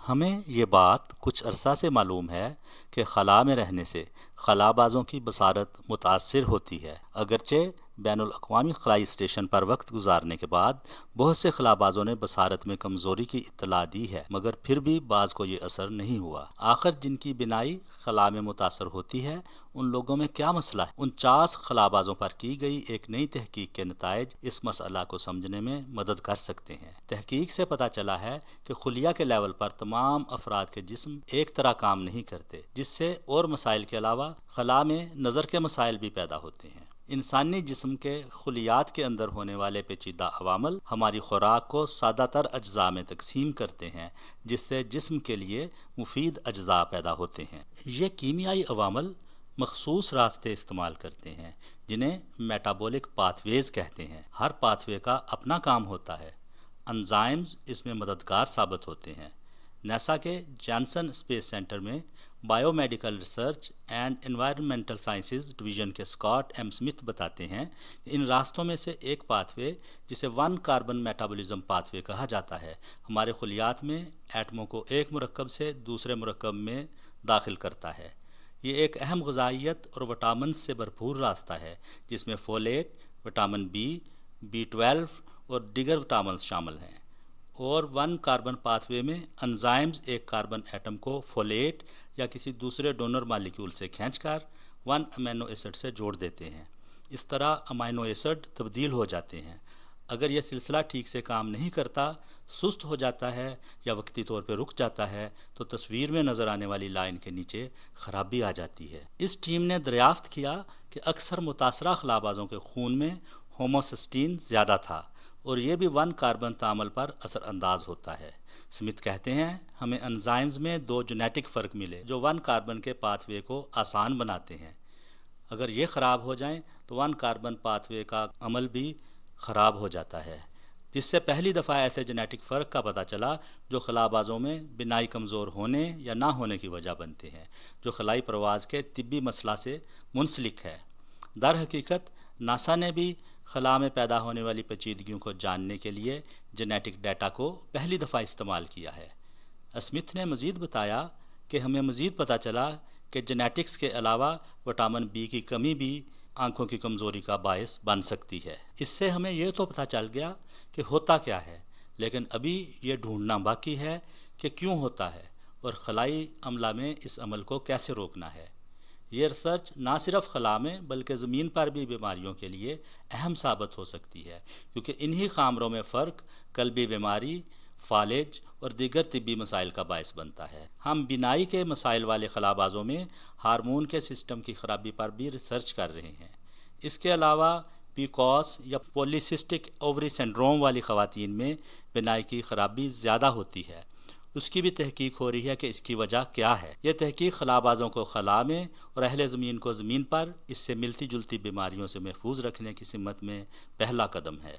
ہمیں یہ بات کچھ عرصہ سے معلوم ہے کہ خلا میں رہنے سے خلا بازوں کی بصارت متاثر ہوتی ہے۔ اگرچہ بین الاقوامی خلائی اسٹیشن پر وقت گزارنے کے بعد بہت سے خلا بازوں نے بصارت میں کمزوری کی اطلاع دی ہے، مگر پھر بھی بعض کو یہ اثر نہیں ہوا۔ آخر جن کی بینائی خلا میں متاثر ہوتی ہے ان لوگوں میں کیا مسئلہ ہے؟ 49 خلا بازوں پر کی گئی ایک نئی تحقیق کے نتائج اس مسئلہ کو سمجھنے میں مدد کر سکتے ہیں۔ تحقیق سے پتہ چلا ہے کہ خلیہ کے لیول پر تمام افراد کے جسم ایک طرح کام نہیں کرتے، جس سے اور مسائل کے علاوہ خلا میں نظر کے مسائل بھی پیدا ہوتے ہیں۔ انسانی جسم کے خلیات کے اندر ہونے والے پیچیدہ عوامل ہماری خوراک کو سادہ تر اجزاء میں تقسیم کرتے ہیں، جس سے جسم کے لیے مفید اجزاء پیدا ہوتے ہیں۔ یہ کیمیائی عوامل مخصوص راستے استعمال کرتے ہیں جنہیں میٹابولک پاتھ ویز کہتے ہیں۔ ہر پاتھ وے کا اپنا کام ہوتا ہے۔ انزائمز اس میں مددگار ثابت ہوتے ہیں۔ ناسا کے جانسن اسپیس سینٹر میں bio medical research and environmental sciences division کے اسکاٹ ایم سمتھ بتاتے ہیں کہ ان راستوں میں سے ایک پاتھ وے، جسے 1 کاربن میٹابولزم پاتھ وے کہا جاتا ہے، ہمارے خلیات میں ایٹموں کو ایک مرکب سے دوسرے مرکب میں داخل کرتا ہے۔ یہ ایک اہم غذائیت اور وٹامن سے بھرپور راستہ ہے جس میں فولیٹ، وٹامن B12 اور دیگر وٹامنز شامل ہیں۔ اور 1 کاربن پاتھ وے میں انزائمز ایک کاربن ایٹم کو فولیٹ یا کسی دوسرے ڈونر مالیکیول سے کھینچ کر 1 امینو ایسڈ سے جوڑ دیتے ہیں۔ اس طرح امینو ایسڈ تبدیل ہو جاتے ہیں۔ اگر یہ سلسلہ ٹھیک سے کام نہیں کرتا، سست ہو جاتا ہے یا وقتی طور پہ رک جاتا ہے تو تصویر میں نظر آنے والی لائن کے نیچے خرابی آ جاتی ہے۔ اس ٹیم نے دریافت کیا کہ اکثر متاثرہ خلا بازوں کے خون میں ہوموسسٹین زیادہ تھا اور یہ بھی 1 کاربن تعامل پر اثر انداز ہوتا ہے۔ سمتھ کہتے ہیں، ہمیں انزائمز میں 2 جینیٹک فرق ملے جو 1 کاربن کے پاتھ وے کو آسان بناتے ہیں۔ اگر یہ خراب ہو جائیں تو 1 کاربن پاتھ وے کا عمل بھی خراب ہو جاتا ہے، جس سے پہلی دفعہ ایسے جینیٹک فرق کا پتہ چلا جو خلا بازوں میں بینائی کمزور ہونے یا نہ ہونے کی وجہ بنتے ہیں، جو خلائی پرواز کے طبی مسئلہ سے منسلک ہے۔ در حقیقت ناسا نے بھی خلا میں پیدا ہونے والی پیچیدگیوں کو جاننے کے لیے جینیٹک ڈیٹا کو پہلی دفعہ استعمال کیا ہے۔ اسمتھ نے مزید بتایا کہ ہمیں مزید پتہ چلا کہ جینیٹکس کے علاوہ وٹامن B کی کمی بھی آنکھوں کی کمزوری کا باعث بن سکتی ہے۔ اس سے ہمیں یہ تو پتہ چل گیا کہ ہوتا کیا ہے، لیکن ابھی یہ ڈھونڈنا باقی ہے کہ کیوں ہوتا ہے اور خلائی عملہ میں اس عمل کو کیسے روکنا ہے۔ یہ ریسرچ نہ صرف خلا میں بلکہ زمین پر بھی بیماریوں کے لیے اہم ثابت ہو سکتی ہے، کیونکہ انہی خامروں میں فرق قلبی بیماری، فالج اور دیگر طبی مسائل کا باعث بنتا ہے۔ ہم بینائی کے مسائل والے خلا بازوں میں ہارمون کے سسٹم کی خرابی پر بھی ریسرچ کر رہے ہیں۔ اس کے علاوہ PCOS یا پولیسسٹک اووری سنڈروم والی خواتین میں بینائی کی خرابی زیادہ ہوتی ہے۔ اس کی بھی تحقیق ہو رہی ہے کہ اس کی وجہ کیا ہے۔ یہ تحقیق خلا بازوں کو خلا میں اور اہل زمین کو زمین پر اس سے ملتی جلتی بیماریوں سے محفوظ رکھنے کی سمت میں پہلا قدم ہے۔